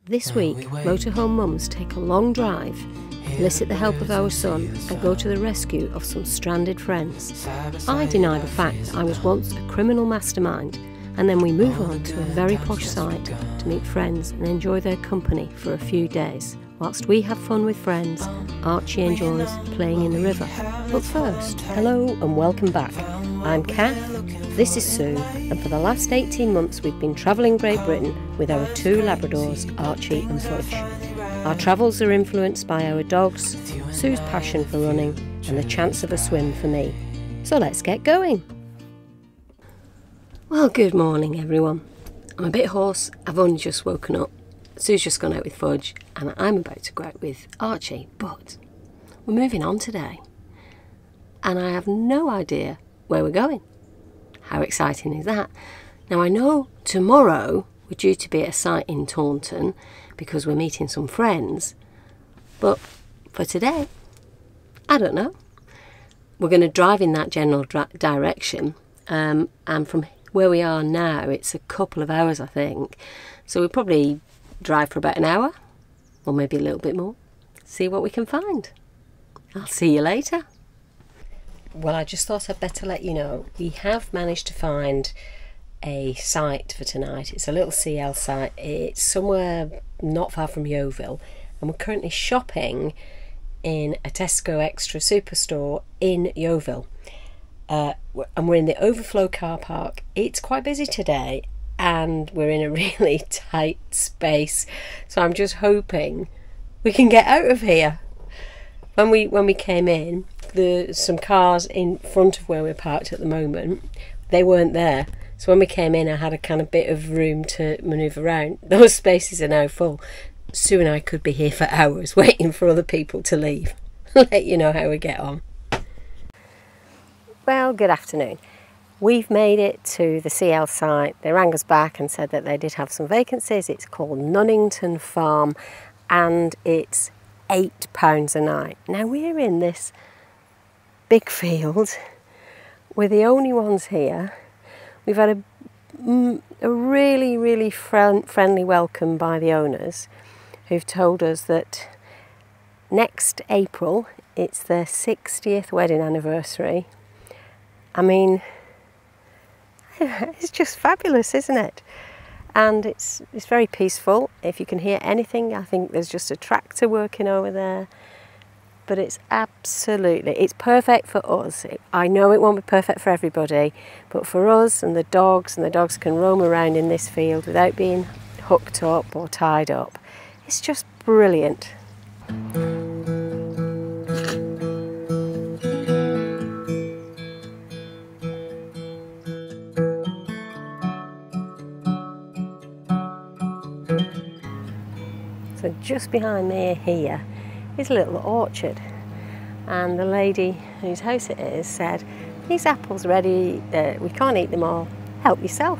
This week, Motorhome Mums take a long drive, elicit the help of our son and go to the rescue of some stranded friends. I deny the fact that I was once a criminal mastermind, and then we move on to a very posh site to meet friends and enjoy their company for a few days. Whilst we have fun with friends, Archie enjoys playing in the river. But first, hello and welcome back. I'm Kath, this is Sue, and for the last 18 months we've been travelling Great Britain with our two Labradors, Archie and Fudge. Our travels are influenced by our dogs, Sue's passion for running, and the chance of a swim for me. So let's get going. Well, good morning everyone. I'm a bit hoarse, I've only just woken up. Sue's just gone out with Fudge and I'm about to go out with Archie, but we're moving on today and I have no idea where we're going. How exciting is that? Now I know tomorrow we're due to be at a site in Taunton because we're meeting some friends, but for today, I don't know. We're going to drive in that general direction, and from where we are now it's a couple of hours I think, so we'll probably drive for about an hour or maybe a little bit more, see what we can find. I'll see you later. Well, I just thought I'd better let you know we have managed to find a site for tonight. It's a little CL site. It's somewhere not far from Yeovil, and we're currently shopping in a Tesco Extra superstore in Yeovil, and we're in the overflow car park. It's quite busy today and we're in a really tight space, so I'm just hoping we can get out of here. When we came in, some cars in front of where we're parked at the moment, they weren't there. So when we came in, I had a kind of bit of room to manoeuvre around. Those spaces are now full. Sue and I could be here for hours waiting for other people to leave. I'll let you know how we get on. Well, good afternoon. We've made it to the CL site. They rang us back and said that they did have some vacancies. It's called Netherton Farm and it's £8 a night. Now we're in this big field. We're the only ones here. We've had a really friendly welcome by the owners, who've told us that next April it's their 60th wedding anniversary. I mean, it's just fabulous, isn't it? And it's very peaceful. If you can hear anything, I think there's just a tractor working over there. But it's perfect for us. I know it won't be perfect for everybody, but for us and the dogs can roam around in this field without being hooked up or tied up. It's just brilliant. So just behind me here is a little orchard, and the lady whose house it is said, these apples are ready, we can't eat them all, help yourself,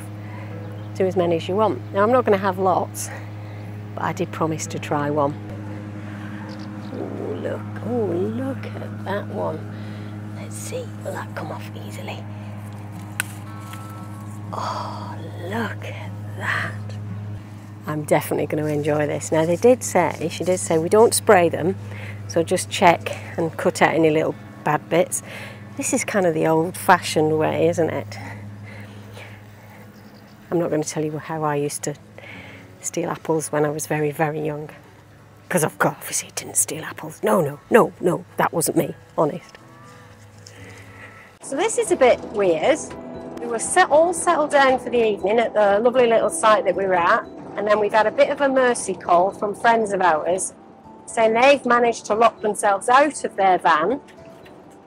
do as many as you want. Now I'm not going to have lots, but I did promise to try one. Oh look at that one. Let's see, will that come off easily? Oh, look at that. I'm definitely going to enjoy this. Now she did say we don't spray them, so just check and cut out any little bad bits. This is kind of the old-fashioned way, isn't it? I'm not going to tell you how I used to steal apples when I was very young, because of course obviously didn't steal apples. No, that wasn't me, honest. So this is a bit weird. We were all settled down for the evening at the lovely little site that we were at. And then we've had a bit of a mercy call from friends of ours saying they've managed to lock themselves out of their van.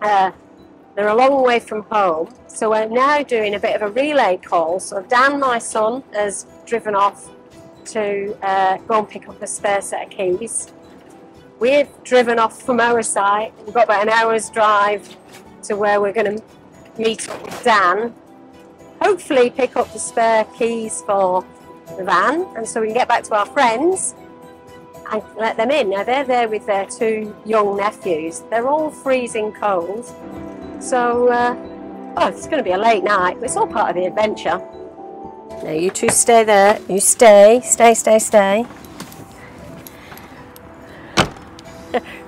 They're a long way from home, so we're now doing a bit of a relay call. So Dan, my son, has driven off to go and pick up a spare set of keys. We've driven off from our site. We've got about an hour's drive to where we're going to meet up with Dan. Hopefully pick up the spare keys for the van, and so we can get back to our friends and let them in. Now they're there with their two young nephews. They're all freezing cold, so it's going to be a late night, but it's all part of the adventure. Now you two stay there. You stay.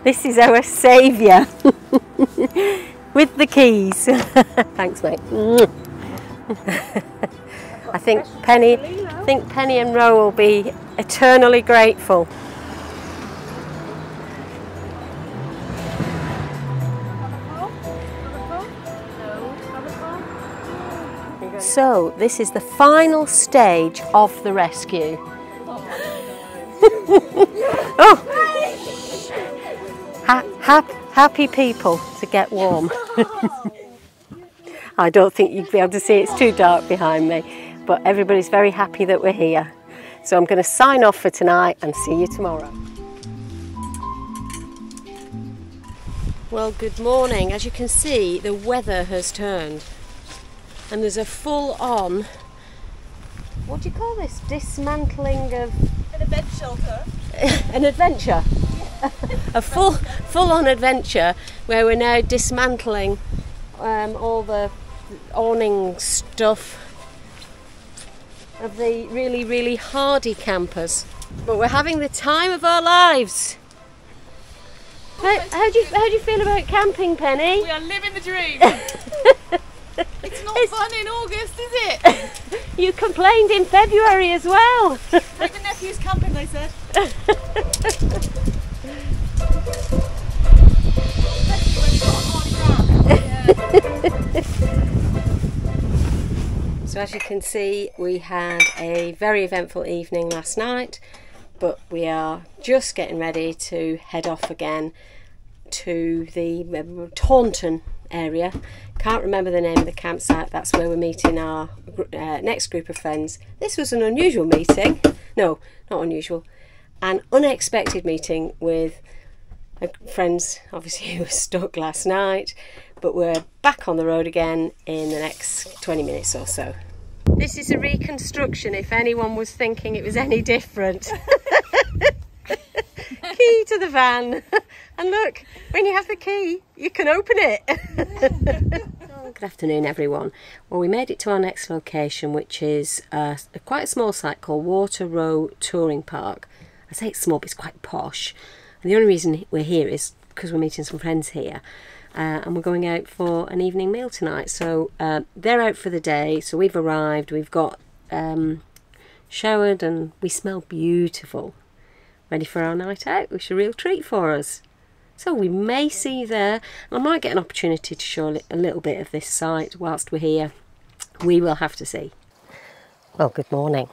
This is our saviour with the keys. Thanks, mate. I think Penny and Ro will be eternally grateful. So this is the final stage of the rescue. Oh, happy people to get warm. I don't think you'd be able to see, it's too dark behind me, but everybody's very happy that we're here. So I'm going to sign off for tonight and see you tomorrow. Well, good morning. As you can see, the weather has turned and there's a full-on, what do you call this, dismantling of... An event shelter. An adventure. A full-on adventure where we're now dismantling all the awning stuff of the really, really hardy campers. But we're having the time of our lives. How do you feel about camping, Penny? We are living the dream. It's not fun in August, is it? You complained in February as well. Take the nephews camping, they said. So as you can see, we had a very eventful evening last night, but we are just getting ready to head off again to the Taunton area. Can't remember the name of the campsite. That's where we're meeting our next group of friends. This was an unusual meeting. No, not unusual. An unexpected meeting with friends, obviously, who were stuck last night, but we're back on the road again in the next 20 minutes or so. This is a reconstruction, if anyone was thinking it was any different. Key to the van. And look, when you have the key, you can open it. Good afternoon, everyone. Well, we made it to our next location, which is quite a small site called Waterrow Touring Park. I say it's small, but it's quite posh. And the only reason we're here is because we're meeting some friends here. And we're going out for an evening meal tonight. So they're out for the day, so we've arrived, we've got showered and we smell beautiful. Ready for our night out, which is a real treat for us. So we may see you there. I might get an opportunity to show a little bit of this site whilst we're here. We will have to see. Well, good morning.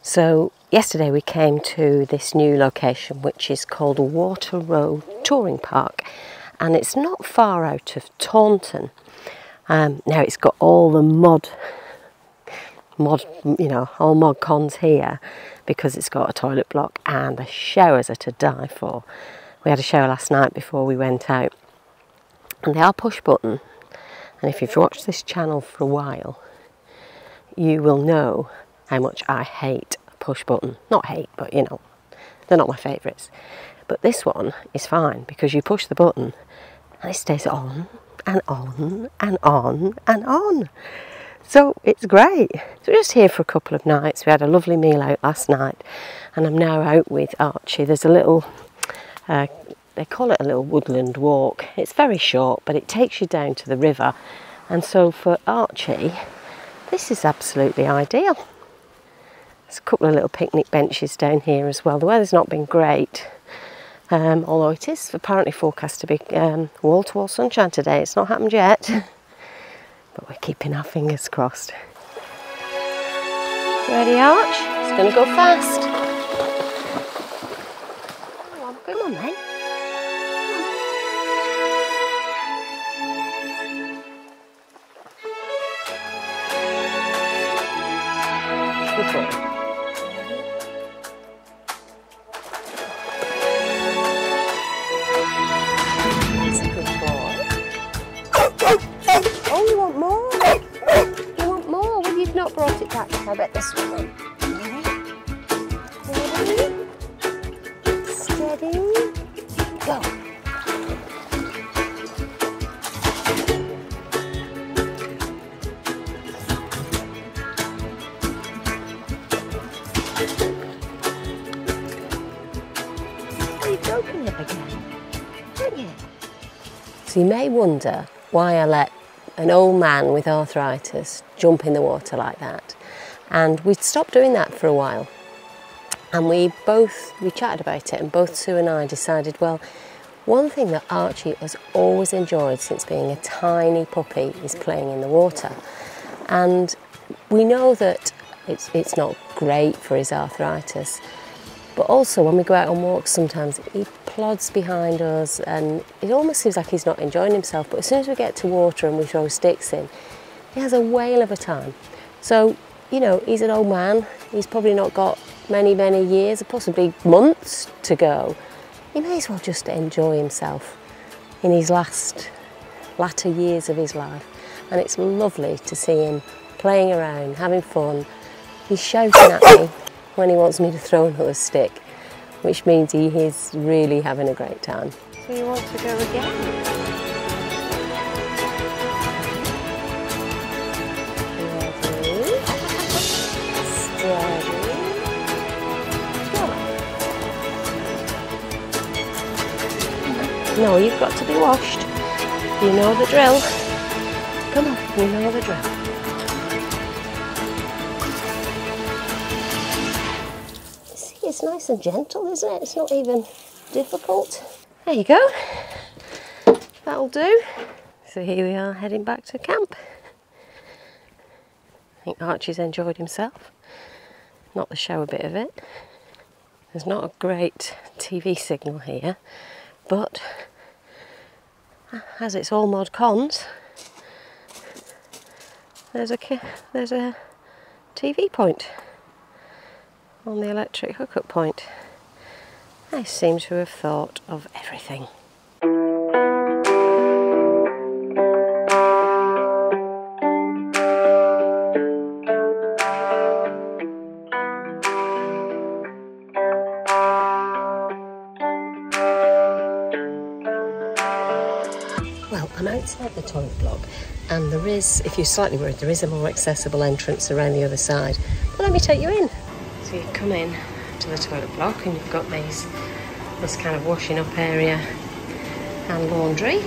So yesterday we came to this new location, which is called Waterrow Touring Park. And it's not far out of Taunton. Now it's got all the mod, all mod cons here, because it's got a toilet block and the showers are to die for. We had a shower last night before we went out, and they are push button. And if you've watched this channel for a while, you will know how much I hate push button. Not hate, but you know, they're not my favourites. But this one is fine because you push the button and it stays on and on and on and on. So it's great. So we're just here for a couple of nights. We had a lovely meal out last night and I'm now out with Archie. There's a little, they call it a little woodland walk. It's very short, but it takes you down to the river. And so for Archie, this is absolutely ideal. There's a couple of little picnic benches down here as well. The weather's not been great. Although it is apparently forecast to be wall-to-wall sunshine today. It's not happened yet, but we're keeping our fingers crossed. Ready, Arch? It's going to go fast. Come on, then. Good boy. Oh, you want more? You want more? Well, you've not brought it back. I bet this one. Steady. Steady. Go. There you broken it again, haven't you? So you may wonder why I let an old man with arthritis jump in the water like that. And we'd stopped doing that for a while. And we chatted about it, and both Sue and I decided, well, one thing that Archie has always enjoyed since being a tiny puppy is playing in the water. And we know that it's not great for his arthritis, but also when we go out on walks sometimes he plods behind us and it almost seems like he's not enjoying himself, but as soon as we get to water and we throw sticks in, he has a whale of a time. So, you know, he's an old man, he's probably not got many years, possibly months to go. He may as well just enjoy himself in his latter years of his life. And it's lovely to see him playing around, having fun. He's shouting at me when he wants me to throw another stick, which means he is really having a great time. So you want to go again? No, you've got to be washed. You know the drill. Come on, you know the drill. See, it's nice and gentle, isn't it? It's not even difficult. There you go. That'll do. So here we are heading back to camp. I think Archie's enjoyed himself. Not the shower bit of it. There's not a great TV signal here, but as it's all mod cons, there's a TV point on the electric hookup point. I seem to have thought of everything. Well, I'm outside the toilet block, and there is, if you're slightly worried, there is a more accessible entrance around the other side. But let me take you in. So you come in to the toilet block and you've got this kind of washing up area and laundry.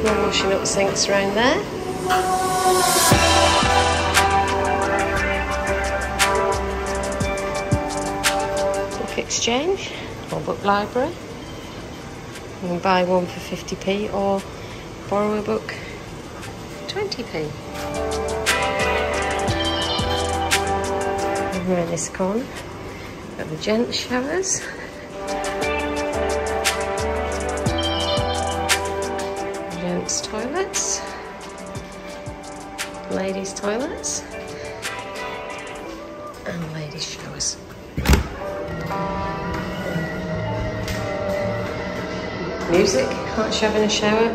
More washing up sinks around there. Exchange or book library. You can buy one for 50p or borrow a book for 20p. Over in this corner, got the gents showers. Gents toilets. Ladies toilets. And ladies showers. Music, can't shove in a shower,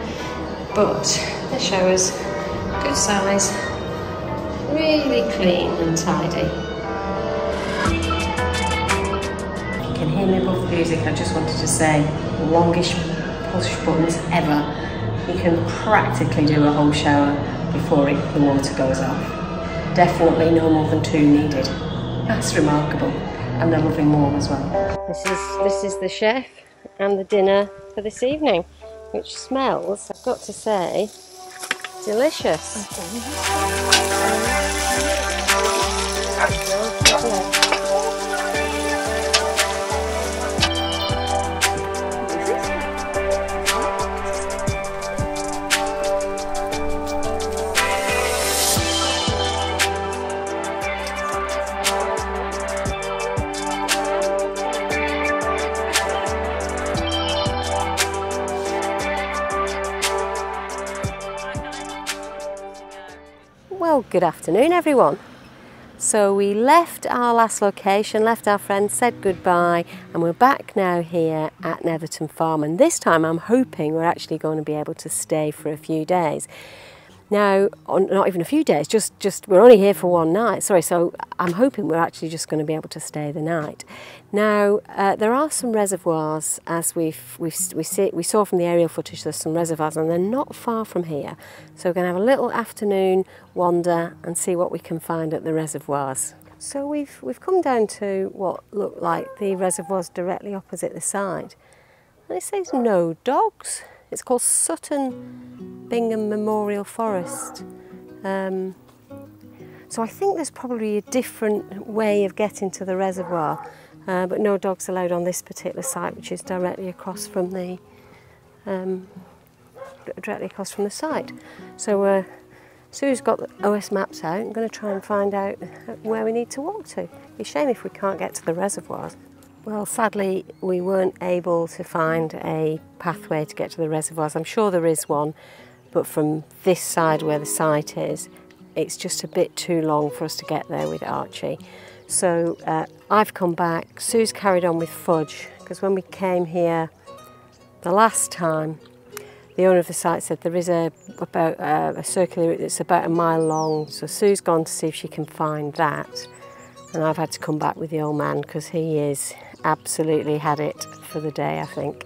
but the shower's good size, really clean and tidy. If you can hear me above the music, I just wanted to say, the longest push buttons ever. You can practically do a whole shower before the water goes off. Definitely no more than 2 needed. That's remarkable, and they're loving warm as well. This is the chef and the dinner for this evening, which smells, I've got to say, delicious. Well, good afternoon everyone. So we left our last location, left our friends, said goodbye, and we're back now here at Netherton Farm, and this time I'm hoping we're actually going to be able to stay for a few days. Now, not even a few days, just we're only here for one night. Sorry, so I'm hoping we're actually just going to be able to stay the night. Now, there are some reservoirs, as we saw from the aerial footage. There's some reservoirs, and they're not far from here. So we're going to have a little afternoon wander and see what we can find at the reservoirs. So we've come down to what look like the reservoirs directly opposite the side. And it says no dogs. It's called Sutton Bingham Memorial Forest. So I think there's probably a different way of getting to the reservoir, but no dogs allowed on this particular site, which is directly across from the site. So Sue's got the OS maps out. I'm going to try and find out where we need to walk to. It'd be a shame if we can't get to the reservoirs. Well, sadly, we weren't able to find a pathway to get to the reservoirs. I'm sure there is one, but from this side where the site is, it's just a bit too long for us to get there with Archie. So I've come back. Sue's carried on with Fudge, because when we came here the last time, the owner of the site said there is a circular route that's about a mile long. So Sue's gone to see if she can find that. And I've had to come back with the old man because he is absolutely had it for the day, I think.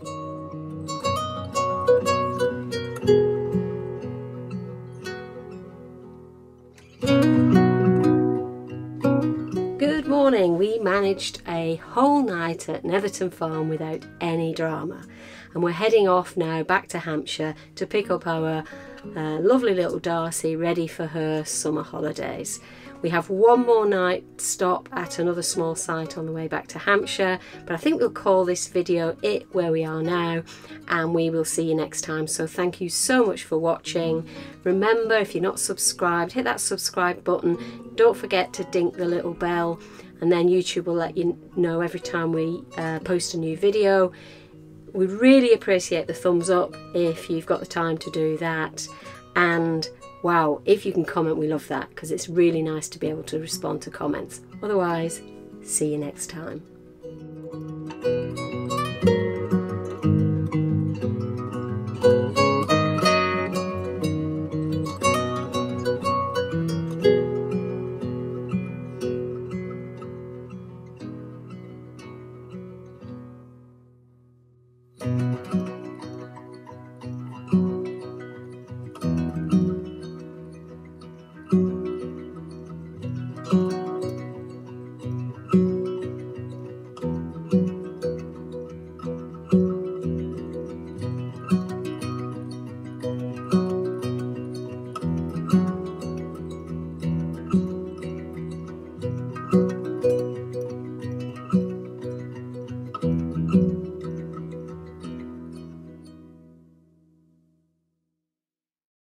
Good morning. We managed a whole night at Netherton Farm without any drama. And we're heading off now back to Hampshire to pick up our lovely little Darcy ready for her summer holidays. We have one more night stop at another small site on the way back to Hampshire, but I think we'll call this video it where we are now, and we will see you next time. So thank you so much for watching. Remember, if you're not subscribed, hit that subscribe button. Don't forget to dink the little bell, and then YouTube will let you know every time we post a new video. We really appreciate the thumbs up if you've got the time to do that. And wow, if you can comment, we love that, because it's really nice to be able to respond to comments. Otherwise, see you next time.